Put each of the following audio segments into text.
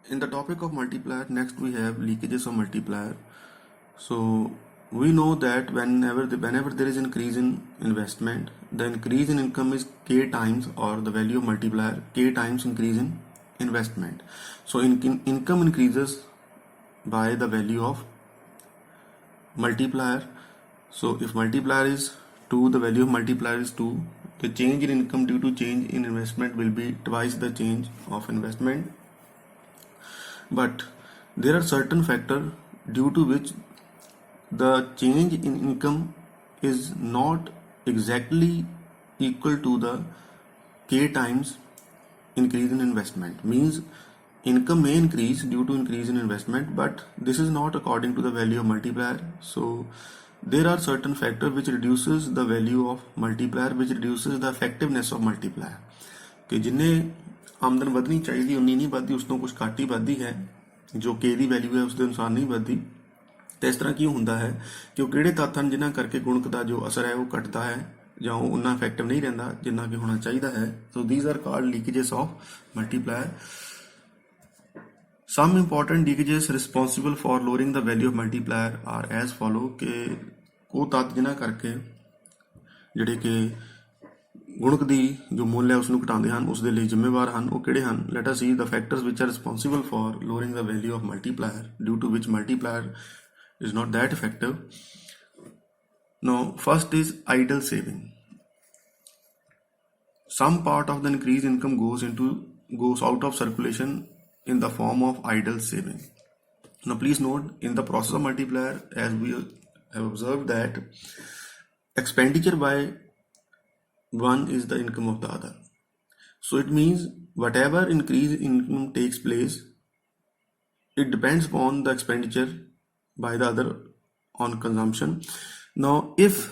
In the topic of multiplier, next we have leakages of multiplier. So we know that whenever there is increase in investment, the increase in income is k times, or the value of multiplier k times increase in investment. So income increases by the value of multiplier. So if multiplier is 2, the value of multiplier is 2. The change in income due to change in investment will be twice the change of investment. But there are certain factors due to which the change in income is not exactly equal to the k times increase in investment. Means income may increase due to increase in investment, but this is not according to the value of multiplier. So there are certain factors which reduces the value of multiplier, which reduces the effectiveness of multiplier. कि जिन्ने ਆਮਦਨ ਵਧਣੀ ਚਾਹੀਦੀ ਉਨੀ ਨਹੀਂ ਵੱਧਦੀ, ਉਸ ਤੋਂ ਕੁਝ ਘੱਟ ਹੀ ਵੱਧਦੀ ਹੈ, ਜੋ ਕੇ ਦੀ ਵੈਲਿਊ ਹੈ ਉਸ ਦੇ ਅਨੁਸਾਰ ਨਹੀਂ ਵੱਧਦੀ। ਤੇ ਇਸ ਤਰ੍ਹਾਂ ਕਿਉਂ ਹੁੰਦਾ ਹੈ ਕਿ ਉਹ ਕਿਹੜੇ ਤੱਤ ਹਨ ਜਿਨ੍ਹਾਂ ਕਰਕੇ ਗੁਣਕ ਦਾ ਜੋ ਅਸਰ ਹੈ ਉਹ ਘਟਦਾ ਹੈ ਜਾਂ ਉਹ ਉਨਾ ਇਫੈਕਟਿਵ ਨਹੀਂ ਰਹਿੰਦਾ ਜਿੰਨਾ ਕਿ ਹੋਣਾ ਚਾਹੀਦਾ ਹੈ। So these are called leakages of multiplier. Some important leakages responsible for lowering the value of multiplier are as follow ਕਿ ਉਹ ਤੱਤ ਜਿਨ੍ਹਾਂ ਕਰਕੇ ਜਿਹੜੇ ਕਿ ਗੁਣਕ ਦੀ ਜੋ ਮੁੱਲ ਹੈ ਉਸ ਨੂੰ ਘਟਾਉਂਦੇ ਹਨ ਉਸ ਦੇ ਲਈ ਜ਼ਿੰਮੇਵਾਰ ਹਨ, ਉਹ ਕਿਹੜੇ ਹਨ? Let us C the factors which are responsible for lowering the value of multiplier due to which multiplier is not that effective. Now first is idle saving. Some part of the increased income goes out of circulation in the form of idle saving. Now please note, in the process of multiplier, as we have observed that expenditure by one is the income of the other. So it means whatever increase in income takes place, it depends upon the expenditure by the other on consumption. Now if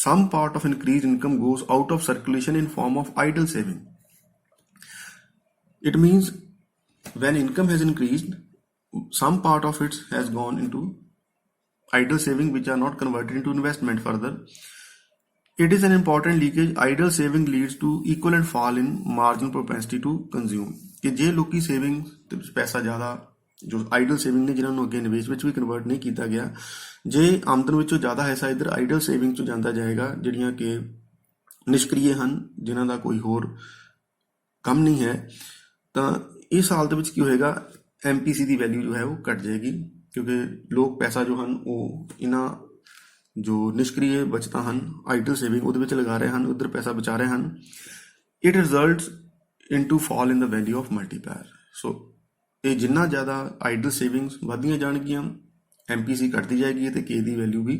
some part of increased income goes out of circulation in form of idle saving, it means when income has increased, some part of it has gone into idle saving which are not converted into investment further. It is an important leakage. Idle saving leads to equivalent fall in marginal propensity to consume. कि जे लोकी saving ਤੇ ਪੈਸਾ ਜ਼ਿਆਦਾ ਜੋ Idol saving ਨੇ ਜਿਨ੍ਹਾਂ ਨੂੰ ਅੱਗੇ ਨਿਵੇਸ਼ ਵਿੱਚ ਵੀ ਕਨਵਰਟ ਨਹੀਂ ਕੀਤਾ ਗਿਆ, ਜੇ ਆਮਦਨ ਵਿੱਚੋਂ ਜ਼ਿਆਦਾ ਹਿੱਸਾ ਇੱਧਰ ਆਈਡਲ ਸੇਵਿੰਗ 'ਚ ਜਾਂਦਾ ਜਾਏਗਾ, ਜਿਹੜੀਆਂ ਕਿ ਨਿਸ਼ਕ੍ਰਿਏ ਹਨ, ਜਿਨ੍ਹਾਂ ਦਾ ਕੋਈ ਹੋਰ ਕੰਮ ਨਹੀਂ ਹੈ, ਤਾਂ ਇਸ ਹਾਲਤ ਵਿੱਚ ਕੀ ਹੋਏਗਾ? MPC ਦੀ ਵੈਲਿਊ ਜੋ ਹੈ ਉਹ ਘਟ ਜਾਏਗੀ, ਕਿਉਂਕਿ ਲੋਕ ਪੈਸਾ ਜੋ ਹਨ ਉਹ ਇਹਨਾਂ ਜੋ ਨਿਸ਼ਕ੍ਰਿਏ ਬਚਤਾਂ ਹਨ ਆਈਡਲ ਸੇਵਿੰਗ ਉਹਦੇ ਵਿੱਚ ਲਗਾ ਰਹੇ ਹਨ, ਉੱਧਰ ਪੈਸਾ ਬਚਾ ਰਹੇ ਹਨ। It results into fall in the value of multiplier. So ਇਹ ਜਿੰਨਾ ਜ਼ਿਆਦਾ ਆਈਡਲ ਸੇਵਿੰਗਸ ਵਧਦੀਆਂ ਜਾਣਗੀਆਂ, MPC ਘਟਦੀ ਜਾਏਗੀ ਅਤੇ ਕੇ ਦੀ ਵੈਲਿਊ ਵੀ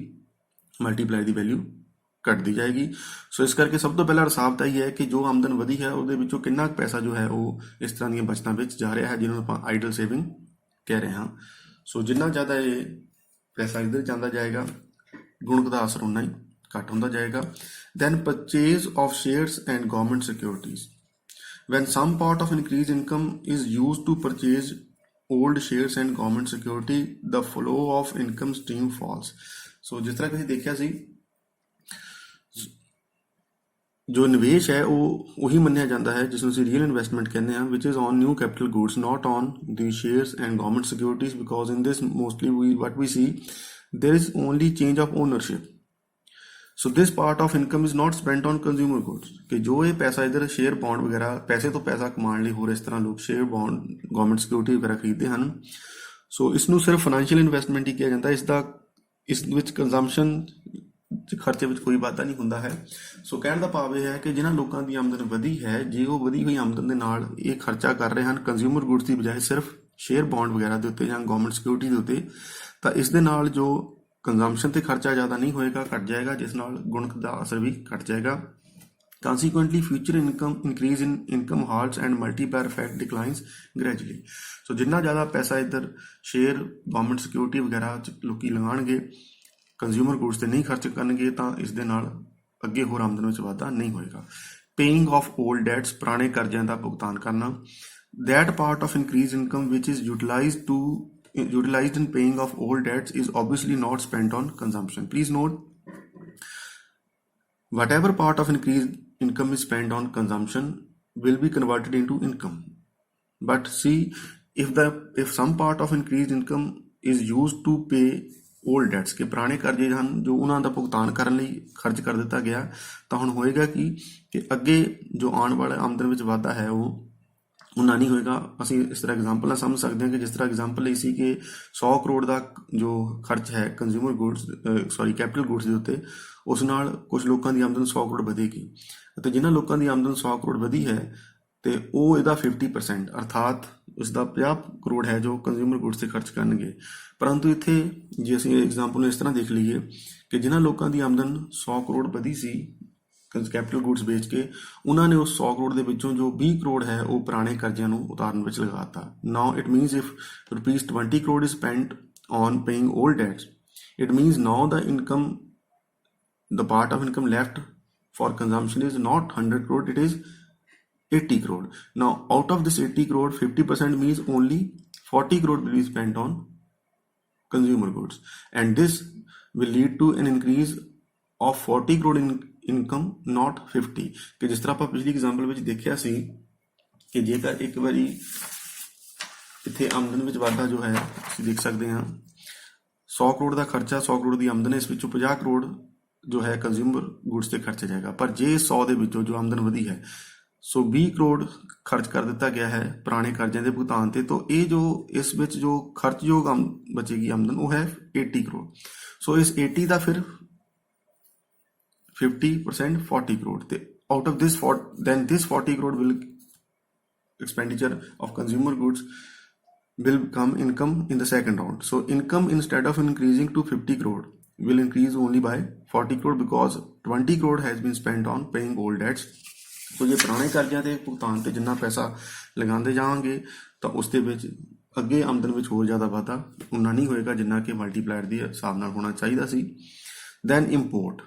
ਮਲਟੀਪਲਾਇਰ ਦੀ ਵੈਲਿਊ ਘਟਦੀ ਜਾਏਗੀ। ਸੋ ਇਸ ਕਰਕੇ ਸਭ ਤੋਂ ਪਹਿਲਾਂ ਹਿਸਾਬ ਤਾਂ ਇਹ ਹੈ ਕਿ ਜੋ ਆਮਦਨ ਵਧੀ ਹੈ ਉਹਦੇ ਵਿੱਚੋਂ ਕਿੰਨਾ ਕੁ ਪੈਸਾ ਜੋ ਹੈ ਉਹ ਇਸ ਤਰ੍ਹਾਂ ਦੀਆਂ ਬਚਤਾਂ ਵਿੱਚ ਜਾ ਰਿਹਾ ਹੈ, ਜਿਹਨੂੰ ਆਪਾਂ ਆਈਡਲ ਸੇਵਿੰਗ ਕਹਿ ਰਹੇ ਹਾਂ। ਸੋ ਜਿੰਨਾ ਜ਼ਿਆਦਾ ਇਹ ਪੈਸਾ ਇੱਧਰ ਜਾਂਦਾ ਜਾਏਗਾ, ਗੁਣਕ ਦਾ ਅਸਰ ਉਨਾ ਹੀ ਘੱਟ ਹੁੰਦਾ ਜਾਏਗਾ। Then purchase of shares and government securities. When some part of increase income is used to purchase old shares and government security, the flow of income stream falls. So ਜਿਸ ਤਰ੍ਹਾਂ ਕਿ ਅਸੀਂ ਦੇਖਿਆ ਸੀ, ਜੋ ਨਿਵੇਸ਼ ਹੈ ਉਹ ਉਹੀ ਮੰਨਿਆ ਜਾਂਦਾ ਹੈ ਜਿਸ ਨੂੰ ਅਸੀਂ ਰੀਅਲ ਇਨਵੈਸਟਮੈਂਟ ਕਹਿੰਦੇ ਹਾਂ, which is on new capital goods, not on the shares and government securities, because in this mostly what we see there is only change of ownership. So this part of income is not spent on consumer goods. ਕਿ ਜੋ ਇਹ ਪੈਸਾ ਇੱਧਰ share bond ਵਗੈਰਾ, ਪੈਸੇ ਤੋਂ ਪੈਸਾ ਕਮਾਉਣ ਲਈ ਹੋਰ ਇਸ ਤਰ੍ਹਾਂ ਲੋਕ ਸ਼ੇਅਰ ਬੌਂਡ ਗਵਰਨਮੈਂਟ ਸਿਕਿਉਰਿਟੀ ਵਗੈਰਾ ਖਰੀਦਦੇ ਹਨ। ਸੋ ਇਸ ਨੂੰ ਸਿਰਫ ਫਾਈਨੈਂਸ਼ੀਅਲ ਇਨਵੈਸਟਮੈਂਟ ਹੀ ਕਿਹਾ ਜਾਂਦਾ। ਇਸ ਵਿੱਚ ਕੰਜ਼ੰਪਸ਼ਨ ਖਰਚੇ ਵਿੱਚ ਕੋਈ ਵਾਧਾ ਨਹੀਂ ਹੁੰਦਾ ਹੈ। ਸੋ ਕਹਿਣ ਦਾ ਭਾਵ ਇਹ ਹੈ ਕਿ ਜਿਨ੍ਹਾਂ ਲੋਕਾਂ ਦੀ ਆਮਦਨ ਵਧੀ ਹੈ, ਜੇ ਉਹ ਵਧੀ ਹੋਈ ਆਮਦਨ ਦੇ ਨਾਲ ਇਹ ਖਰਚਾ ਕਰ ਰਹੇ ਹਨ ਕੰਜ਼ਿਊਮਰ ਗੁਡਸ ਦੀ ਬਜਾਏ ਸਿਰਫ ਸ਼ੇਅਰ ਬੌਂਡ ਵਗੈਰਾ ਦੇ ਉੱਤੇ ਜਾਂ ਗਵਰਨਮੈਂਟ ਸਿਕਿਉਰਿਟੀ ਦੇ ਉੱਤੇ, ਤਾਂ ਇਸ ਦੇ ਨਾਲ ਜੋ ਕੰਜ਼ੰਪਸ਼ਨ ਤੇ ਖਰਚਾ ਜ਼ਿਆਦਾ ਨਹੀਂ ਹੋਏਗਾ, ਘਟ ਜਾਏਗਾ, ਜਿਸ ਨਾਲ ਗੁਣਕ ਦਾ ਅਸਰ ਵੀ ਘਟ ਜਾਏਗਾ। Consequently, future increase in income halts and multiplier effect declines gradually. So ਜਿੰਨਾ ਜ਼ਿਆਦਾ ਪੈਸਾ ਇੱਧਰ ਸ਼ੇਅਰ ਗਵਰਨਮੈਂਟ ਸਿਕਿਉਰਿਟੀ ਵਗੈਰਾ 'ਚ ਲੋਕੀ ਲਗਾਉਣਗੇ, ਕੰਜ਼ਿਊਮਰ ਗੁਡਸ ਤੇ ਨਹੀਂ ਖਰਚ ਕਰਨਗੇ, ਤਾਂ ਇਸ ਦੇ ਨਾਲ ਅੱਗੇ ਹੋਰ ਆਮਦਨ ਵਿੱਚ ਵਾਧਾ ਨਹੀਂ ਹੋਏਗਾ। ਪੇਇੰਗ ਆਫ ਓਲਡ ਡੈਟਸ, ਪੁਰਾਣੇ ਕਰਜ਼ਿਆਂ ਦਾ ਭੁਗਤਾਨ ਕਰਨਾ। That part of increased income which is utilized in paying off old debts is obviously not spent on consumption. Please note, whatever part of increased income is spent on consumption will be converted into income. But see, if some part of increased income is used to pay old debts, ਕਿ ਪੁਰਾਣੇ ਕਰਜ਼ੇ ਹਨ ਜੋ ਉਹਨਾਂ ਦਾ ਭੁਗਤਾਨ ਕਰਨ ਲਈ ਖਰਚ ਕਰ ਦਿੱਤਾ ਗਿਆ, ਤਾਂ ਹੁਣ ਹੋਏਗਾ ਕਿ ਅੱਗੇ ਜੋ ਆਉਣ ਵਾਲੇ ਆਮਦਨ ਵਿੱਚ ਵਾਧਾ ਹੈ ਉਹ ਉਨਾ ਨਹੀਂ ਹੋਏਗਾ। ਅਸੀਂ ਇਸ ਤਰ੍ਹਾਂ ਐਗਜ਼ਾਮਪਲ ਨਾਲ ਸਮਝ ਸਕਦੇ ਹਾਂ ਕਿ ਜਿਸ ਤਰ੍ਹਾਂ ਐਗਜ਼ਾਮਪਲ ਲਈ ਸੀ ਕਿ 100 ਕਰੋੜ ਦਾ ਜੋ ਖਰਚ ਹੈ ਕੰਜ਼ਿਊਮਰ ਗੁਡਸ ਕੈਪੀਟਲ ਗੁਡਸ ਦੇ ਉੱਤੇ, ਉਸ ਨਾਲ ਕੁਝ ਲੋਕਾਂ ਦੀ ਆਮਦਨ 100 ਕਰੋੜ ਵਧੇਗੀ, ਅਤੇ ਜਿਨ੍ਹਾਂ ਲੋਕਾਂ ਦੀ ਆਮਦਨ 100 ਕਰੋੜ ਵਧੀ ਹੈ ਤੇ ਉਹ ਇਹਦਾ 50% ਅਰਥਾਤ ਉਸਦਾ 50 ਕਰੋੜ ਹੈ ਜੋ ਕੰਜ਼ਿਊਮਰ ਗੁਡਸ 'ਤੇ ਖਰਚ ਕਰਨਗੇ। ਪਰੰਤੂ ਇੱਥੇ ਜੇ ਅਸੀਂ ਐਗਜ਼ਾਮਪਲ ਨੂੰ ਇਸ ਤਰ੍ਹਾਂ ਦੇਖ ਲਈਏ ਕਿ ਜਿਨ੍ਹਾਂ ਲੋਕਾਂ ਦੀ ਆਮਦਨ 100 ਕਰੋੜ ਵਧੀ ਸੀ ਕੈਪੀਟਲ ਗੁਡਸ ਵੇਚ ਕੇ, ਉਹਨਾਂ ਨੇ ਉਸ 100 ਕਰੋੜ ਦੇ ਵਿੱਚੋਂ ਜੋ 20 ਕਰੋੜ ਹੈ ਉਹ ਪੁਰਾਣੇ ਕਰਜ਼ਿਆਂ ਨੂੰ ਉਤਾਰਨ ਵਿੱਚ ਲਗਾਤਾ। Now it means if rupees 20 crore is spent on paying old debts, it means now the part of income left for consumption is not 100 crore, it is 80 crore. Now out of this 80 crore, 50% means only 40 crore will be spent on consumer goods, and this will lead to an increase of 40 crore in income, not 50। ਕਿ ਜਿਸ ਤਰ੍ਹਾਂ ਆਪਾਂ ਪਿਛਲੀ example ਵਿੱਚ ਦੇਖਿਆ ਸੀ ਕਿ ਜੇਕਰ ਇੱਕ ਵਾਰੀ ਇੱਥੇ ਆਮਦਨ ਵਿੱਚ ਵਾਧਾ ਜੋ ਹੈ ਅਸੀਂ ਦੇਖ ਸਕਦੇ ਹਾਂ 100 ਕਰੋੜ ਦਾ ਖਰਚਾ, 100 ਕਰੋੜ ਦੀ ਆਮਦਨ, ਇਸ ਵਿੱਚੋਂ 50 ਕਰੋੜ ਜੋ ਹੈ ਕੰਜ਼ਿਊਮਰ ਗੁਡਸ ਤੇ ਖਰਚਿਆ ਜਾਏਗਾ। ਪਰ ਜੇ 100 ਦੇ ਵਿੱਚੋਂ ਜੋ ਆਮਦਨ ਵਧੀ ਹੈ 20 ਕਰੋੜ ਖਰਚ ਕਰ ਦਿੱਤਾ ਗਿਆ ਹੈ ਪੁਰਾਣੇ ਕਰਜ਼ਿਆਂ ਦੇ ਭੁਗਤਾਨ ਤੇ, ਤਾਂ ਇਹ ਜੋ ਇਸ ਵਿੱਚ ਜੋ ਖਰਚਯੋਗ ਬਚੇਗੀ ਆਮਦਨ ਉਹ ਹੈ 80 ਕਰੋੜ। ਸੋ ਇਸ 80 ਦਾ ਫਿਰ 50% 40 ਕਰੋੜ, ਤੇ out of this then this 40 crore will expenditure of consumer goods will become income in the second round. So income, instead of increasing to 50 crore, will increase only by 40 crore because 20 crore has been spent on paying old debts. ਸੋ ਜੇ ਪੁਰਾਣੇ ਕਰਜ਼ਿਆਂ ਦੇ ਭੁਗਤਾਨ ਤੇ ਜਿੰਨਾ ਪੈਸਾ ਲਗਾਉਂਦੇ ਜਾਵਾਂਗੇ ਤਾਂ ਉਸ ਦੇ ਵਿੱਚ ਅੱਗੇ ਆਮਦਨ ਵਿੱਚ ਹੋਰ ਜ਼ਿਆਦਾ ਵਾਧਾ ਉਨਾ ਨਹੀਂ ਹੋਏਗਾ ਜਿੰਨਾ ਕਿ ਮਲਟੀਪਲਾਇਰ ਦੇ ਹਿਸਾਬ ਨਾਲ ਹੋਣਾ ਚਾਹੀਦਾ ਸੀ। ਦੈਨ ਇੰਪੋਰਟ,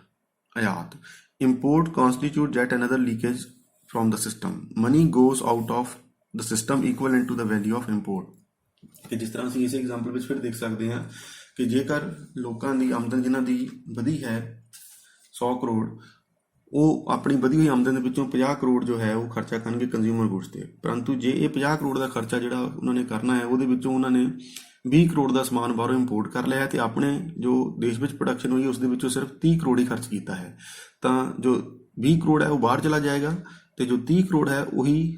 ਆਯਾਤ। Import constitutes yet another leakage from the system. Money goes out of the system equivalent to the value of import. ਕਿ ਜਿਸ ਤਰ੍ਹਾਂ ਅਸੀਂ ਇਸ ਐਗਜ਼ਾਮਪਲ ਵਿੱਚ ਫਿਰ ਦੇਖ ਸਕਦੇ ਹਾਂ ਕਿ ਜੇਕਰ ਲੋਕਾਂ ਦੀ ਆਮਦਨ ਜਿਨ੍ਹਾਂ ਦੀ ਵਧੀ ਹੈ 100 ਕਰੋੜ, ਉਹ ਆਪਣੀ ਵਧੀ ਹੋਈ ਆਮਦਨ ਦੇ ਵਿੱਚੋਂ 50 ਕਰੋੜ ਜੋ ਹੈ ਉਹ ਖਰਚਾ ਕਰਨਗੇ ਕੰਜ਼ਿਊਮਰ ਗੁਡਸ ਤੇ। ਪਰੰਤੂ ਜੇ ਇਹ 50 ਕਰੋੜ ਦਾ ਖਰਚਾ ਜਿਹੜਾ ਉਹਨਾਂ ਨੇ ਕਰਨਾ ਹੈ ਉਹਦੇ ਵਿੱਚੋਂ ਉਹਨਾਂ ਨੇ 20 ਕਰੋੜ ਦਾ ਸਮਾਨ ਬਾਹਰੋਂ ਇੰਪੋਰਟ ਕਰ ਲਿਆ ਤੇ ਆਪਣੇ ਜੋ ਦੇਸ਼ ਵਿੱਚ ਪ੍ਰੋਡਕਸ਼ਨ ਹੋਈ ਉਸ ਦੇ ਵਿੱਚੋਂ ਸਿਰਫ 30 ਕਰੋੜ ਹੀ ਖਰਚ ਕੀਤਾ ਹੈ, ਤਾਂ ਜੋ 20 ਕਰੋੜ ਹੈ ਉਹ ਬਾਹਰ ਚਲਾ ਜਾਏਗਾ ਤੇ ਜੋ 30 ਕਰੋੜ ਹੈ ਉਹੀ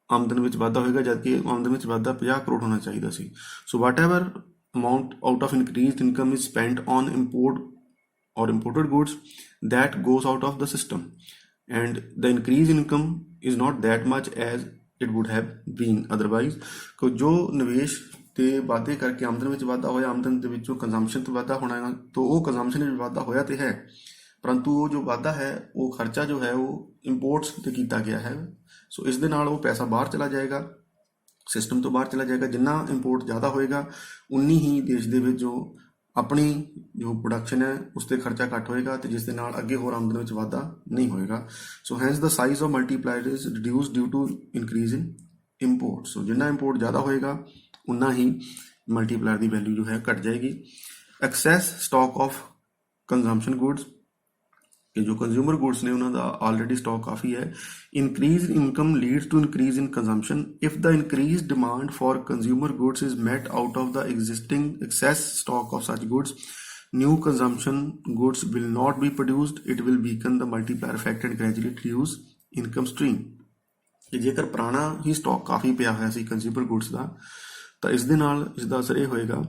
ਆਮਦਨ ਵਿੱਚ ਵਾਧਾ ਹੋਏਗਾ, ਜਦਕਿ ਆਮਦਨ ਵਿੱਚ ਵਾਧਾ 50 ਕਰੋੜ ਹੋਣਾ ਚਾਹੀਦਾ ਸੀ। ਸੋ ਵਾਟ ever amount out of increased income is spent on import or imported goods, that goes out of the system, and the increase in income is not that much as it would have been otherwise। ਕੋ ਜੋ ਨਿਵੇਸ਼ ਤੇ ਵਾਧੇ ਕਰਕੇ ਆਮਦਨ ਵਿੱਚ ਵਾਧਾ ਹੋਇਆ, ਆਮਦਨ ਦੇ ਵਿੱਚੋਂ ਕੰਜ਼ੰਪਸ਼ਨ ਤੋਂ ਵਾਧਾ ਹੋਣਾ, ਤਾਂ ਉਹ ਕੰਜ਼ੰਪਸ਼ਨ ਵਿੱਚ ਵਾਧਾ ਹੋਇਆ ਤੇ ਹੈ, ਪਰੰਤੂ ਉਹ ਜੋ ਵਾਧਾ ਹੈ ਉਹ ਖਰਚਾ ਜੋ ਹੈ ਉਹ ਇੰਪੋਰਟਸ ਤੇ ਕੀਤਾ ਗਿਆ ਹੈ। ਸੋ ਇਸ ਦੇ ਨਾਲ ਉਹ ਪੈਸਾ ਬਾਹਰ ਚਲਾ ਜਾਏਗਾ, ਸਿਸਟਮ ਤੋਂ ਬਾਹਰ ਚਲਾ ਜਾਏਗਾ। ਜਿੰਨਾ ਇੰਪੋਰਟ ਜ਼ਿਆਦਾ ਹੋਏਗਾ ਉਨੀ ਹੀ ਦੇਸ਼ ਦੇ ਵਿੱਚ ਜੋ ਆਪਣੀ ਜੋ ਪ੍ਰੋਡਕਸ਼ਨ ਹੈ ਉਸ 'ਤੇ ਖਰਚਾ ਘੱਟ ਹੋਏਗਾ ਤੇ ਜਿਸ ਦੇ ਨਾਲ ਅੱਗੇ ਹੋਰ ਆਮਦਨ ਵਿੱਚ ਵਾਧਾ ਨਹੀਂ ਹੋਏਗਾ। So hence the size of multiplier is reduce due to increase in import. So ਜਿੰਨਾ ਇੰਪੋਰਟ ਜ਼ਿਆਦਾ ਹੋਏਗਾ ਉਨਾ ਹੀ ਮਲਟੀਪਲਾਇਰ ਦੀ ਵੈਲਿਊ ਜੋ ਹੈ ਘਟ ਜਾਏਗੀ। Excess stock of consumption goods, ਕਿ ਜੋ ਕੰਜ਼ਿਊਮਰ ਗੁਡਸ ਨੇ ਉਹਨਾਂ ਦਾ ਆਲਰੇਡੀ ਸਟਾਕ ਕਾਫੀ ਹੈ। Increase income leads to increase in consumption if the increase demand for consumer goods is met out of the existing excess stock of such goods, new consumption goods will not be produced, it will weaken the multiplier effect and gradually reduce income stream। ਕਿ ਜੇਕਰ ਪੁਰਾਣਾ ਹੀ stock ਕਾਫੀ ਪਿਆ ਹੋਇਆ ਸੀ consumer goods ਦਾ, ਤਾਂ ਇਸ ਦੇ ਨਾਲ ਇਸ ਦਾ ਅਸਰ ਇਹ ਹੋਏਗਾ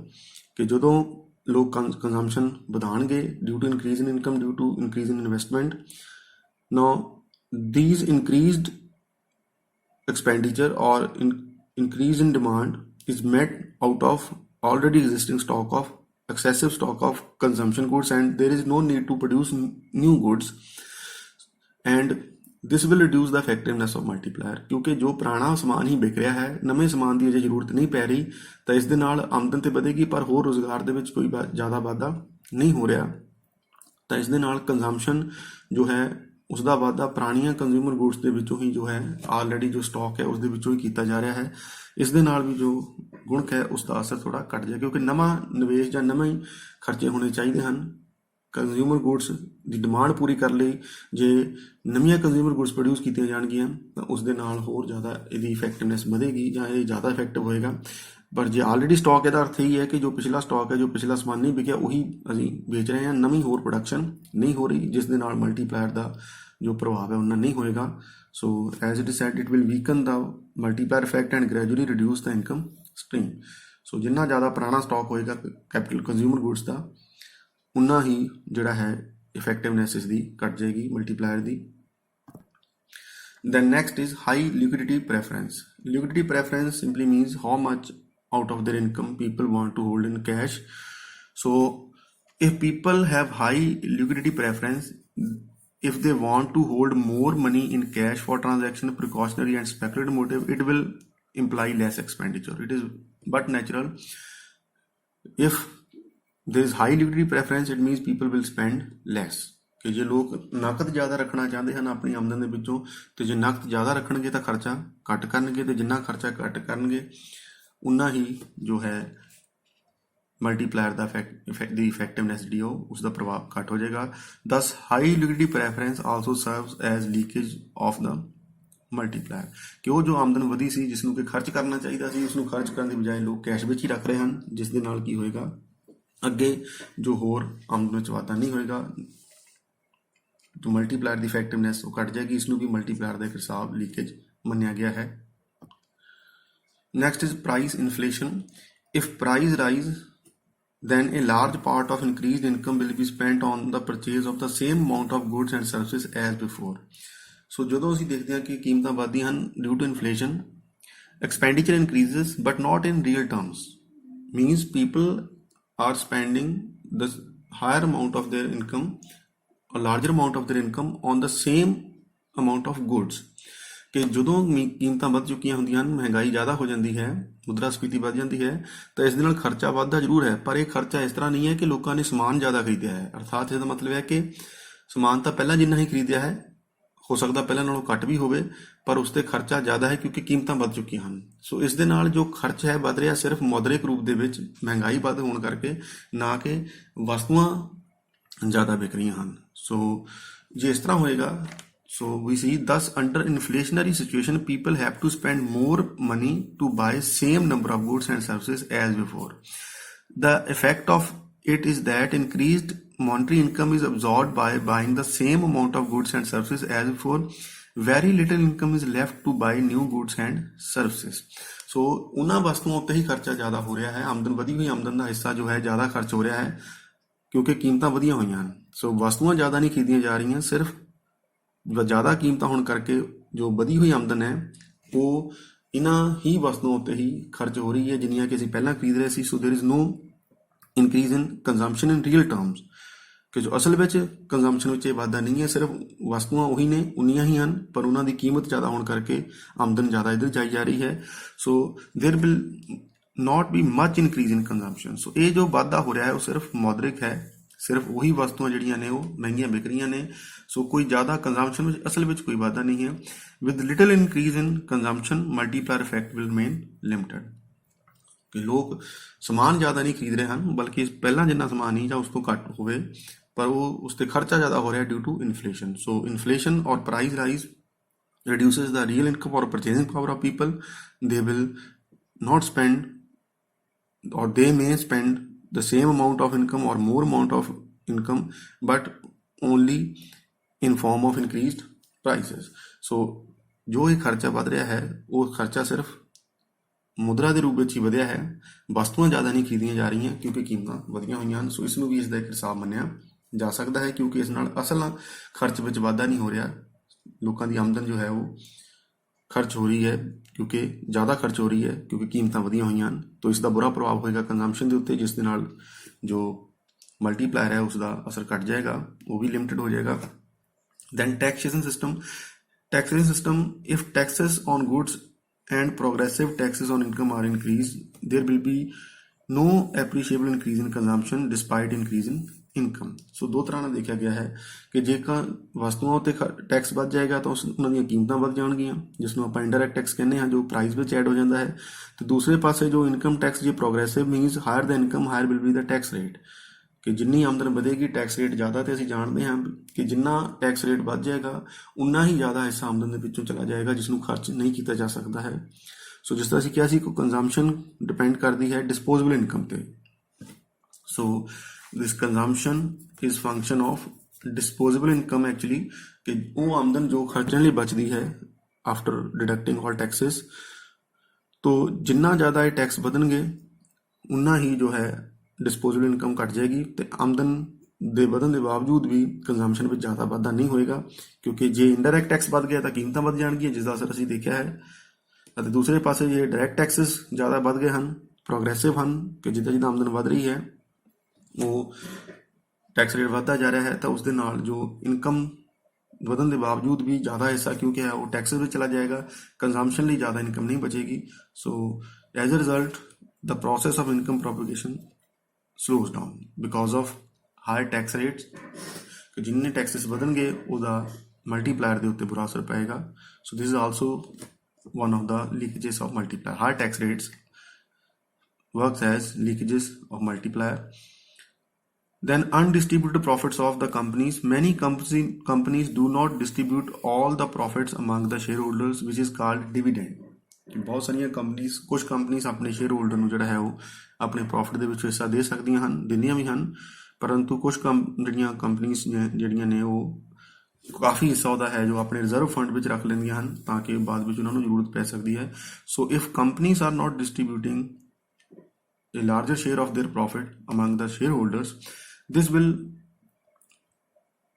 ਕਿ ਜਦੋਂ ਲੋਕ ਕੰਜ਼ੰਪਸ਼ਨ ਵਧਾਉਣਗੇ due to increase in income, due to increase in investment, now these increased expenditure or increase in demand is met out of already existing stock of excessive stock of consumption goods, and there is no need to produce new goods, and this will reduce the effectiveness of multiplier। ਕਿਉਂਕਿ ਜੋ ਪੁਰਾਣਾ ਸਮਾਨ ਹੀ ਵਿਕ ਰਿਹਾ ਹੈ, ਨਵੇਂ ਸਮਾਨ ਦੀ ਅਜੇ ਜ਼ਰੂਰਤ ਨਹੀਂ ਪੈ ਰਹੀ, ਤਾਂ ਇਸ ਦੇ ਨਾਲ ਆਮਦਨ ਤੇ ਵਧੇਗੀ ਪਰ ਹੋਰ ਰੁਜ਼ਗਾਰ ਦੇ ਵਿੱਚ ਕੋਈ ਜ਼ਿਆਦਾ ਵਾਧਾ ਨਹੀਂ ਹੋ ਰਿਹਾ, ਤਾਂ ਇਸ ਦੇ ਨਾਲ ਕੰਜ਼ੰਪਸ਼ਨ ਜੋ ਹੈ ਉਸ ਦਾ ਵਾਧਾ ਪੁਰਾਣੀਆਂ ਕੰਜ਼ਿਊਮਰ ਗੁਡਸ ਦੇ ਵਿੱਚੋਂ ਹੀ ਜੋ ਹੈ ਆਲਰੇਡੀ ਜੋ ਸਟਾਕ ਹੈ ਉਸ ਦੇ ਵਿੱਚੋਂ ਹੀ ਕੀਤਾ ਜਾ ਰਿਹਾ ਹੈ। ਇਸ ਦੇ ਨਾਲ ਵੀ ਜੋ ਗੁਣਕ ਹੈ ਉਸ ਦਾ ਅਸਰ ਥੋੜ੍ਹਾ ਘੱਟ ਜਾਏ, ਕਿਉਂਕਿ ਨਵਾਂ ਨਿਵੇਸ਼ ਜਾਂ ਨਵੇਂ ਹੀ ਖਰਚੇ ਹੋਣੇ ਚਾਹੀਦੇ ਹਨ ਕੰਜ਼ਿਊਮਰ ਗੁੱਡਸ ਦੀ ਡਿਮਾਂਡ ਪੂਰੀ ਕਰਨ ਲਈ ਜੇ ਨਵੀਆਂ ਕੰਜ਼ਿਊਮਰ ਗੁੱਡਸ ਪ੍ਰੋਡਿਊਸ ਕੀਤੀਆਂ ਜਾਣਗੀਆਂ ਤਾਂ ਉਸ ਦੇ ਨਾਲ ਹੋਰ ਜ਼ਿਆਦਾ ਇਹਦੀ ਇਫੈਕਟਿਵਨੈਸ ਵਧੇਗੀ ਜਾਂ ਇਹ ਜ਼ਿਆਦਾ ਇਫੈਕਟਿਵ ਹੋਏਗਾ। ਪਰ ਜੇ ਆਲਰੇਡੀ ਸਟਾਕ, ਇਹਦਾ ਅਰਥ ਇਹੀ ਹੈ ਕਿ ਜੋ ਪਿਛਲਾ ਸਟਾਕ ਹੈ, ਜੋ ਪਿਛਲਾ ਸਮਾਨ ਨਹੀਂ ਵਿਕਿਆ, ਉਹੀ ਅਸੀਂ ਵੇਚ ਰਹੇ ਹਾਂ, ਨਵੀਂ ਹੋਰ ਪ੍ਰੋਡਕਸ਼ਨ ਨਹੀਂ ਹੋ ਰਹੀ, ਜਿਸ ਦੇ ਨਾਲ ਮਲਟੀਪਲਾਇਰ ਦਾ ਜੋ ਪ੍ਰਭਾਵ ਹੈ ਉਹਨਾਂ ਨਹੀਂ ਹੋਏਗਾ। So as it is said, it will weaken the multiplier effect and gradually reduce the income stream. So ਜਿੰਨਾ ਜ਼ਿਆਦਾ ਪੁਰਾਣਾ ਸਟਾਕ ਹੋਏਗਾ ਕੈਪੀਟਲ ਕੰਜ਼ਿਊਮਰ ਗੁੱਡਸ ਦਾ, ਉਨਾ ਹੀ ਜਿਹੜਾ ਹੈ ਇਫੈਕਟਿਵਨੈਸ ਇਸ ਦੀ ਘੱਟ ਜਾਏਗੀ multiplier the. Then next is high liquidity preference. Liquidity preference simply means how much out of their income people want to hold in cash. So if people have high liquidity preference, if they want to hold more money in cash for transaction, precautionary and speculative motive, it will imply less expenditure. It is but natural. If there is high liquidity preference, it means people will spend less. ਕਿ ਜੇ ਲੋਕ ਨਕਦ ਜ਼ਿਆਦਾ ਰੱਖਣਾ ਚਾਹੁੰਦੇ ਹਨ ਆਪਣੀ ਆਮਦਨ ਦੇ ਵਿੱਚੋਂ, ਤੇ ਜੇ ਨਕਦ ਜ਼ਿਆਦਾ ਰੱਖਣਗੇ ਤਾਂ ਖਰਚਾ ਘੱਟ ਕਰਨਗੇ, ਤੇ ਜਿੰਨਾ ਖਰਚਾ ਘੱਟ ਕਰਨਗੇ ਉਨਾ ਹੀ ਜੋ ਹੈ ਮਲਟੀਪਲਾਇਰ ਦਾ ਦੀ ਇਫੈਕਟਿਵਨੈਸ ਜਿਹੜੀ ਉਸ ਦਾ ਪ੍ਰਭਾਵ ਘੱਟ ਹੋ ਜਾਏਗਾ। Thus high liquidity preference also serves as leakage of the multiplier, ਕਿ ਉਹ ਜੋ ਆਮਦਨ ਵਧੀ ਸੀ, ਜਿਸ ਨੂੰ ਕਿ ਖਰਚ ਕਰਨਾ ਚਾਹੀਦਾ ਸੀ, ਉਸਨੂੰ ਖਰਚ ਕਰਨ ਦੀ ਬਜਾਏ ਲੋਕ ਕੈਸ਼ ਵਿੱਚ ਹੀ ਰੱਖ ਰਹੇ ਹਨ, ਜਿਸ ਦੇ ਨਾਲ ਕੀ ਹੋਏਗਾ, ਅੱਗੇ ਜੋ ਹੋਰ ਆਮਦਨ ਵਿੱਚ ਵਾਧਾ ਨਹੀਂ ਹੋਏਗਾ, तो मल्टीप्लायर की इफेक्टिवनेस वो घट जाएगी। इसनों भी मल्टीप्लायर का एक हिसाब लीकेज मनिया गया है। Next is price inflation. If price rise then a large part of increased income will be spent on the purchase of the same amount of goods and services as before. So ਜਦੋਂ ਅਸੀਂ ਦੇਖਦੇ ਹਾਂ ਕਿ ਕੀਮਤਾਂ ਵਧਦੀਆਂ ਹਨ due to inflation, expenditure increases but not in real terms, means people are spending the higher amount of their income, a larger amount of their income on the same amount of goods। ਕਿ ਜਦੋਂ ਕੀਮਤਾਂ ਵੱਧ ਚੁੱਕੀਆਂ ਹੁੰਦੀਆਂ ਹਨ, ਮਹਿੰਗਾਈ ਜ਼ਿਆਦਾ ਹੋ ਜਾਂਦੀ ਹੈ, ਮੁਦਰਾਸਫੀਤੀ ਵੱਧ ਜਾਂਦੀ ਹੈ, ਤਾਂ ਇਸ ਦੇ ਨਾਲ ਖਰਚਾ ਵੱਧਦਾ ਜ਼ਰੂਰ ਹੈ, ਪਰ ਇਹ ਖਰਚਾ ਇਸ ਤਰ੍ਹਾਂ ਨਹੀਂ ਹੈ ਕਿ ਲੋਕਾਂ ਨੇ ਸਮਾਨ ਜ਼ਿਆਦਾ ਖਰੀਦਿਆ ਹੈ। ਅਰਥਾਤ ਇਹਦਾ ਮਤਲਬ ਹੈ ਕਿ ਸਮਾਨ ਤਾਂ ਪਹਿਲਾਂ ਜਿੰਨਾ ਹੀ ਖਰੀਦਿਆ ਹੈ, ਹੋ ਸਕਦਾ ਪਹਿਲਾਂ ਨਾਲੋਂ ਘੱਟ ਵੀ ਹੋਵੇ, ਪਰ ਉਸ 'ਤੇ ਖਰਚਾ ਜ਼ਿਆਦਾ ਹੈ ਕਿਉਂਕਿ ਕੀਮਤਾਂ ਵੱਧ ਚੁੱਕੀਆਂ ਹਨ। ਸੋ ਇਸ ਦੇ ਨਾਲ ਜੋ ਖਰਚ ਹੈ ਵੱਧ ਰਿਹਾ ਸਿਰਫ ਮੌਦਰਿਕ ਰੂਪ ਦੇ ਵਿੱਚ ਮਹਿੰਗਾਈ ਵੱਧ ਹੋਣ ਕਰਕੇ, ਨਾ ਕਿ ਵਸਤੂਆਂ ਜ਼ਿਆਦਾ ਵਿਕ ਰਹੀਆਂ ਹਨ। ਸੋ ਜੇ ਇਸ ਤਰ੍ਹਾਂ ਹੋਏਗਾ, so we see thus under inflationary situation people have to spend more money to buy same number of goods and services as before. The effect of it is that increased monetary income is absorbed by buying the same amount of goods and services as before. Very little income is left to buy new goods and services. So ਉਹਨਾਂ ਵਸਤੂਆਂ ਉੱਤੇ ਹੀ ਖਰਚਾ ਜ਼ਿਆਦਾ ਹੋ ਰਿਹਾ ਹੈ, ਆਮਦਨ ਵਧੀ ਹੋਈ ਆਮਦਨ ਦਾ ਹਿੱਸਾ ਜੋ ਹੈ ਜ਼ਿਆਦਾ ਖਰਚ ਹੋ ਰਿਹਾ ਹੈ ਕਿਉਂਕਿ ਕੀਮਤਾਂ ਵਧੀਆਂ ਹੋਈਆਂ ਹਨ। ਸੋ ਵਸਤੂਆਂ ਜ਼ਿਆਦਾ ਨਹੀਂ ਖਰੀਦੀਆਂ ਜਾ ਰਹੀਆਂ, ਸਿਰਫ ਜ਼ਿਆਦਾ ਕੀਮਤਾਂ ਹੋਣ ਕਰਕੇ ਜੋ ਵਧੀ ਹੋਈ ਆਮਦਨ ਹੈ ਉਹ ਇਹਨਾਂ ਹੀ ਵਸਤੂਆਂ ਉੱਤੇ ਹੀ ਖਰਚ ਹੋ ਰਹੀ ਹੈ ਜਿੰਨੀਆਂ ਕਿ ਅਸੀਂ ਪਹਿਲਾਂ ਖਰੀਦ ਰਹੇ ਸੀ। So there is no increase in consumption in real terms, ਕਿ ਜੋ ਅਸਲ ਵਿੱਚ ਕੰਜ਼ੰਪਸ਼ਨ ਵਿੱਚ ਇਹ ਵਾਧਾ ਨਹੀਂ ਹੈ, ਸਿਰਫ ਵਸਤੂਆਂ ਉਹੀ ਨੇ, ਉਨੀਆਂ ਹੀ ਹਨ, ਪਰ ਉਹਨਾਂ ਦੀ ਕੀਮਤ ਜ਼ਿਆਦਾ ਹੋਣ ਕਰਕੇ ਆਮਦਨ ਜ਼ਿਆਦਾ ਇੱਧਰ ਜਾਈ ਜਾ ਰਹੀ ਹੈ। ਸੋ ਦੇਰ will not be much increase in consumption. ਸੋ ਇਹ ਜੋ ਵਾਧਾ ਹੋ ਰਿਹਾ ਹੈ ਉਹ ਸਿਰਫ ਮੌਦਰਿਕ ਹੈ, ਸਿਰਫ ਉਹੀ ਵਸਤੂਆਂ ਜਿਹੜੀਆਂ ਨੇ ਉਹ ਮਹਿੰਗੀਆਂ ਵਿਕ ਰਹੀਆਂ ਨੇ। ਸੋ ਕੋਈ ਜ਼ਿਆਦਾ ਕੰਜ਼ੰਪਸ਼ਨ ਵਿੱਚ ਅਸਲ ਵਿੱਚ ਕੋਈ ਵਾਧਾ ਨਹੀਂ ਹੈ। With little increase in consumption multiplier effect will remain limited, ਕਿ ਲੋਕ ਸਮਾਨ ਜ਼ਿਆਦਾ ਨਹੀਂ ਖਰੀਦ ਰਹੇ ਹਨ, ਬਲਕਿ ਪਹਿਲਾਂ ਜਿੰਨਾ ਸਮਾਨ ਨਹੀਂ ਜਾਂ ਉਸ ਤੋਂ ਘੱਟ ਹੋਵੇ, ਪਰ ਉਹ ਉਸ 'ਤੇ ਖਰਚਾ ਜ਼ਿਆਦਾ ਹੋ ਰਿਹਾ due to inflation. So inflation or price rise reduces the real income or purchasing power of people. They will not spend, or they may spend the same amount of income or more amount of income, but only in form of increased prices. So ਜੋ ਇਹ ਖਰਚਾ ਵੱਧ ਰਿਹਾ ਹੈ ਉਹ ਖਰਚਾ ਸਿਰਫ ਮੁਦਰਾ ਦੇ ਰੂਪ ਵਿੱਚ ਹੀ ਵਧਿਆ ਹੈ, ਵਸਤੂਆਂ ਜ਼ਿਆਦਾ ਨਹੀਂ ਖਰੀਦੀਆਂ ਜਾ ਰਹੀਆਂ ਕਿਉਂਕਿ ਕੀਮਤਾਂ ਵਧੀਆਂ ਹੋਈਆਂ ਹਨ। ਸੋ ਇਸ ਨੂੰ ਵੀ ਇਸ ਦਾ ਇੱਕ ਹਿਸਾਬ ਮੰਨਿਆ ਜਾ ਸਕਦਾ ਹੈ, ਕਿਉਂਕਿ ਇਸ ਨਾਲ ਅਸਲ ਖਰਚ ਵਿੱਚ ਵਾਧਾ ਨਹੀਂ ਹੋ ਰਿਹਾ, ਲੋਕਾਂ ਦੀ ਆਮਦਨ ਜੋ ਹੈ ਉਹ ਖਰਚ ਹੋ ਰਹੀ ਹੈ ਕਿਉਂਕਿ ਜ਼ਿਆਦਾ ਖਰਚ ਹੋ ਰਹੀ ਹੈ ਕਿਉਂਕਿ ਕੀਮਤਾਂ ਵਧੀਆਂ ਹੋਈਆਂ ਹਨ। ਤਾਂ ਇਸ ਦਾ ਬੁਰਾ ਪ੍ਰਭਾਵ ਹੋਏਗਾ ਕੰਜ਼ੰਪਸ਼ਨ ਦੇ ਉੱਤੇ, ਜਿਸ ਦੇ ਨਾਲ ਜੋ ਮਲਟੀਪਲਾਇਰ ਹੈ ਉਸ ਦਾ ਅਸਰ ਘੱਟ ਜਾਏਗਾ, ਉਹ ਵੀ ਲਿਮਟਿਡ ਹੋ ਜਾਏਗਾ। Then taxation system. Taxation system, if taxes on goods and progressive taxes on income are increased, there will be no appreciable increase in consumption despite increase in income. ਸੋ ਦੋ ਤਰ੍ਹਾਂ ਨਾਲ ਦੇਖਿਆ ਗਿਆ ਹੈ ਕਿ ਜੇਕਰ ਵਸਤੂਆਂ ਉੱਤੇ ਟੈਕਸ ਵੱਧ ਜਾਏਗਾ ਤਾਂ ਉਹਨਾਂ ਦੀਆਂ ਕੀਮਤਾਂ ਵੱਧ ਜਾਣਗੀਆਂ, ਜਿਸ ਨੂੰ ਆਪਾਂ ਇੰਡਾਇਰੈਕਟ ਟੈਕਸ ਕਹਿੰਦੇ ਹਾਂ, ਜੋ ਪ੍ਰਾਈਸ ਵਿੱਚ ਐਡ ਹੋ ਜਾਂਦਾ ਹੈ। ਤੇ ਦੂਸਰੇ ਪਾਸੇ ਜੋ ਇਨਕਮ ਟੈਕਸ ਜੇ progressive means higher the income higher will be the tax rate, ਕਿ ਜਿੰਨੀ ਆਮਦਨ ਵਧੇਗੀ ਟੈਕਸ ਰੇਟ ਜ਼ਿਆਦਾ, ਤੇ ਅਸੀਂ ਜਾਣਦੇ ਹਾਂ ਕਿ ਜਿੰਨਾ ਟੈਕਸ ਰੇਟ ਵੱਧ ਜਾਏਗਾ ਉਨਾ ਹੀ ਜ਼ਿਆਦਾ ਹਿੱਸਾ ਆਮਦਨ ਦੇ ਵਿੱਚੋਂ ਚਲਾ ਜਾਏਗਾ ਜਿਸ ਨੂੰ ਖਰਚ ਨਹੀਂ ਕੀਤਾ ਜਾ ਸਕਦਾ ਹੈ। ਸੋ ਜਿਸ ਤਰ੍ਹਾਂ ਅਸੀਂ ਕਿਹਾ ਸੀ ਕਿ ਕੰਜ਼ੰਪਸ਼ਨ ਡਿਪੈਂਡ ਕਰਦੀ ਹੈ ਡਿਸਪੋਜ਼ੇਬਲ ਇਨਕਮ ਤੇ। So this consumption is function of disposable income actually, ਕਿ ਉਹ ਆਮਦਨ ਜੋ ਖਰਚਣ ਲਈ ਬਚਦੀ ਹੈ ਆਫਟਰ ਡਿਡਕਟਿੰਗ ਆਲ ਟੈਕਸਿਸ। ਤੋ ਜਿੰਨਾ ਜ਼ਿਆਦਾ ਇਹ ਟੈਕਸ ਵਧਣਗੇ ਉਨਾ ਹੀ ਜੋ ਹੈ ਡਿਸਪੋਜ਼ੇਬਲ ਇਨਕਮ ਘਟ ਜਾਏਗੀ, ਤੇ ਆਮਦਨ ਦੇ ਵਧਣ ਦੇ ਬਾਵਜੂਦ ਵੀ ਕੰਜ਼ੰਪਸ਼ਨ ਵਿੱਚ ਜ਼ਿਆਦਾ ਵਾਧਾ ਨਹੀਂ ਹੋਏਗਾ, ਕਿਉਂਕਿ ਜੇ ਇੰਡਾਇਰੈਕਟ ਟੈਕਸ ਵੱਧ ਗਿਆ ਤਾਂ ਕੀਮਤਾਂ ਵੱਧ ਜਾਣਗੀਆਂ, ਜਿਸ ਦਾ ਅਸਰ ਅਸੀਂ ਦੇਖਿਆ ਹੈ। ਅਤੇ ਦੂਸਰੇ ਪਾਸੇ ਜੇ ਡਾਇਰੈਕਟ ਟੈਕਸਿਸ ਜ਼ਿਆਦਾ ਵੱਧ ਗਏ ਹਨ, ਪ੍ਰੋਗਰੈਸਿਵ ਹਨ, ਕਿ ਜਿੱਦਾਂ ਜਿੱਦਾਂ ਆਮਦਨ ਵੱਧ ਰਹੀ ਹੈ ਉਹ ਟੈਕਸ ਰੇਟ ਵੱਧਦਾ ਜਾ ਰਿਹਾ ਹੈ, ਤਾਂ ਉਸ ਦੇ ਨਾਲ ਜੋ ਇਨਕਮ ਵਧਣ ਦੇ ਬਾਵਜੂਦ ਵੀ ਜ਼ਿਆਦਾ ਹਿੱਸਾ ਕਿਉਂਕਿ ਹੈ ਉਹ ਟੈਕਸ ਵਿੱਚ ਚਲਾ ਜਾਏਗਾ, ਕੰਜ਼ੰਪਸ਼ਨ ਲਈ ਜ਼ਿਆਦਾ ਇਨਕਮ ਨਹੀਂ ਬਚੇਗੀ। So as a result the process of income propagation slows down because of higher tax rates, ਕਿ ਜਿੰਨੇ ਟੈਕਸਿਸ ਵਧਣਗੇ ਉਹਦਾ ਮਲਟੀਪਲਾਇਰ ਦੇ ਉੱਤੇ ਬੁਰਾ ਅਸਰ ਪਏਗਾ। So this is also one of the leakages of multiplier. High tax rates works as leakages of multiplier. Then undistributed profits of the companies. Many companies do not distribute all the profits among the shareholders, which is called dividend. ਬਹੁਤ ਸਾਰੀਆਂ ਕੁਝ ਕੰਪਨੀਆਂ ਆਪਣੇ share holder ਨੂੰ ਜਿਹੜਾ ਹੈ ਉਹ ਆਪਣੇ ਪ੍ਰੋਫਿਟ ਦੇ ਵਿੱਚ ਹਿੱਸਾ ਦੇ ਸਕਦੀਆਂ ਹਨ, ਦਿੰਦੀਆਂ ਵੀ ਹਨ, ਪਰੰਤੂ ਕੁਝ ਜਿਹੜੀਆਂ ਕੰਪਨੀਆਂ ਜਿਹੜੀਆਂ ਨੇ ਉਹ ਕਾਫੀ ਹਿੱਸਾ ਉਹਦਾ ਹੈ ਜੋ ਆਪਣੇ ਰਿਜ਼ਰਵ ਫੰਡ ਵਿੱਚ ਰੱਖ ਲੈਂਦੀਆਂ ਹਨ ਤਾਂ ਕਿ ਬਾਅਦ ਵਿੱਚ ਉਹਨਾਂ ਨੂੰ ਜ਼ਰੂਰਤ ਪੈ ਸਕਦੀ ਹੈ। So if companies are not distributing a larger share of their profit among the shareholders, this will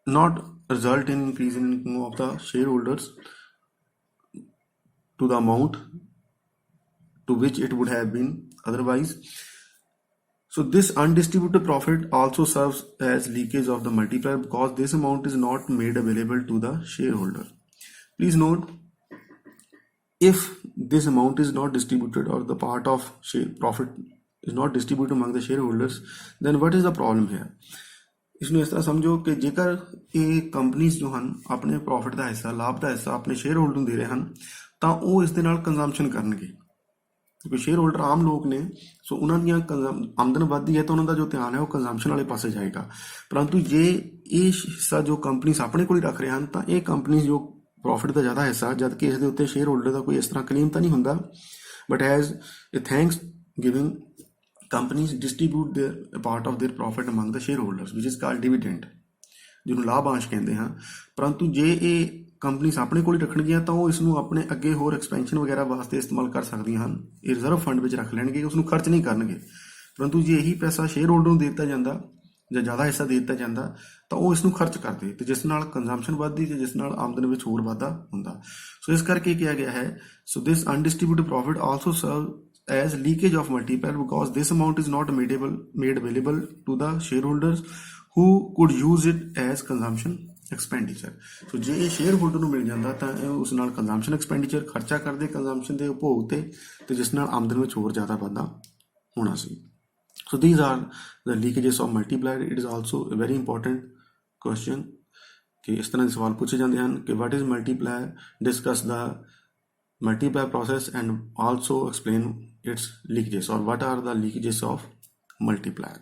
not result in increase in income of the shareholders to the amount to which it would have been otherwise. So this undistributed profit also serves as leakage of the multiplier because this amount is not made available to the shareholder. Please note, if this amount is not distributed or the part of profit is not distributed among the shareholders, then what is the problem here? ਇਸਨੂੰ ਇਸ ਤਰ੍ਹਾਂ ਸਮਝੋ ਕਿ ਜੇਕਰ ਇਹ companies ਜੋ ਹਨ ਆਪਣੇ ਪ੍ਰੋਫਿਟ ਦਾ ਹਿੱਸਾ, ਲਾਭ ਦਾ ਹਿੱਸਾ ਆਪਣੇ ਸ਼ੇਅਰ ਹੋਲਡਰ ਨੂੰ ਦੇ ਰਹੇ ਹਨ ਤਾਂ ਉਹ ਇਸ ਦੇ ਨਾਲ ਕੰਜ਼ੰਪਸ਼ਨ ਕਰਨਗੇ, ਕਿਉਂਕਿ ਸ਼ੇਅਰ ਹੋਲਡਰ ਆਮ ਲੋਕ ਨੇ। ਸੋ ਉਹਨਾਂ ਦੀਆਂ ਆਮਦਨ ਵੱਧਦੀ ਹੈ ਤਾਂ ਉਹਨਾਂ ਦਾ ਜੋ ਧਿਆਨ ਹੈ ਉਹ ਕੰਜ਼ੰਪਸ਼ਨ ਵਾਲੇ ਪਾਸੇ ਜਾਏਗਾ। ਪਰੰਤੂ ਜੇ ਇਹ ਹਿੱਸਾ ਜੋ ਕੰਪਨੀਜ਼ ਆਪਣੇ ਕੋਲ ਹੀ ਰੱਖ ਰਹੇ ਹਨ ਤਾਂ ਇਹ ਕੰਪਨੀਜ਼ ਜੋ ਪ੍ਰੋਫਿਟ ਦਾ ਜ਼ਿਆਦਾ ਹਿੱਸਾ, ਜਦ ਕਿ ਇਸ ਦੇ ਉੱਤੇ ਸ਼ੇਅਰ ਹੋਲਡਰ ਦਾ ਕੋਈ ਇਸ ਤਰ੍ਹਾਂ ਕਲੇਮ ਤਾਂ ਨਹੀਂ ਹੁੰਦਾ, ਬਟ ਐਜ਼ ਇਹ thanks giving companies distribute a part of their profit among the shareholders, which is called dividend, ਜਿਹਨੂੰ ਲਾਭਾਂਸ਼ ਕਹਿੰਦੇ ਹਾਂ। ਪਰੰਤੂ ਜੇ ਇਹ ਕੰਪਨੀਆਂ ਆਪਣੇ ਕੋਲ ਹੀ ਰੱਖਣਗੀਆਂ ਤਾਂ ਉਹ ਇਸ ਨੂੰ ਆਪਣੇ ਅੱਗੇ ਹੋਰ ਐਕਸਪੈਂਸ਼ਨ ਵਗੈਰਾ ਵਾਸਤੇ ਇਸਤੇਮਾਲ ਕਰ ਸਕਦੀਆਂ ਹਨ, ਇਹ ਰਿਜ਼ਰਵ ਫੰਡ ਵਿੱਚ ਰੱਖ ਲੈਣਗੇ, ਉਸ ਨੂੰ ਖਰਚ ਨਹੀਂ ਕਰਨਗੇ। ਪਰੰਤੂ ਜੇ ਇਹੀ ਪੈਸਾ ਸ਼ੇਅਰ ਹੋਲਡਰ ਨੂੰ ਦੇ ਦਿੱਤਾ ਜਾਂਦਾ ਜਾਂ ਜ਼ਿਆਦਾ ਹਿੱਸਾ ਦੇ ਦਿੱਤਾ ਜਾਂਦਾ ਤਾਂ ਉਹ ਇਸ ਨੂੰ ਖਰਚ ਕਰਦੇ, ਤੇ ਜਿਸ ਨਾਲ ਕੰਜ਼ੰਪਸ਼ਨ ਵੱਧਦੀ ਤੇ ਜਿਸ ਨਾਲ ਆਮਦਨ ਵਿੱਚ ਹੋਰ ਵਾਧਾ ਹੁੰਦਾ। ਸੋ ਇਸ ਕਰਕੇ ਕਿਹਾ ਗਿਆ ਹੈ, so this undistributed profit also serve as leakage of multiplier because this amount is not made available to the shareholders who could use it as consumption expenditure. So ਜੇ ਇਹ ਸ਼ੇਅਰ ਹੋਲਡਰ ਨੂੰ ਮਿਲ ਜਾਂਦਾ ਤਾਂ ਉਸ ਨਾਲ ਕੰਜ਼ੰਪਸ਼ਨ ਐਕਸਪੈਂਡੀਚਰ ਖਰਚਾ ਕਰਦੇ consumption ਦੇ ਉਪਭੋਗ ਤੇ ਜਿਸ ਨਾਲ ਆਮਦਨ ਵਿੱਚ ਹੋਰ ਜ਼ਿਆਦਾ ਵਾਧਾ ਹੋਣਾ ਸੀ। So these are the leakages of multiplier. It is also a very important question ਕਿ ਇਸ ਤਰ੍ਹਾਂ ਦੇ ਸਵਾਲ ਪੁੱਛੇ ਜਾਂਦੇ ਹਨ ਕਿ what is multiplier, discuss the multiplier process and also explain its leakages or what are the leakages of multiplier.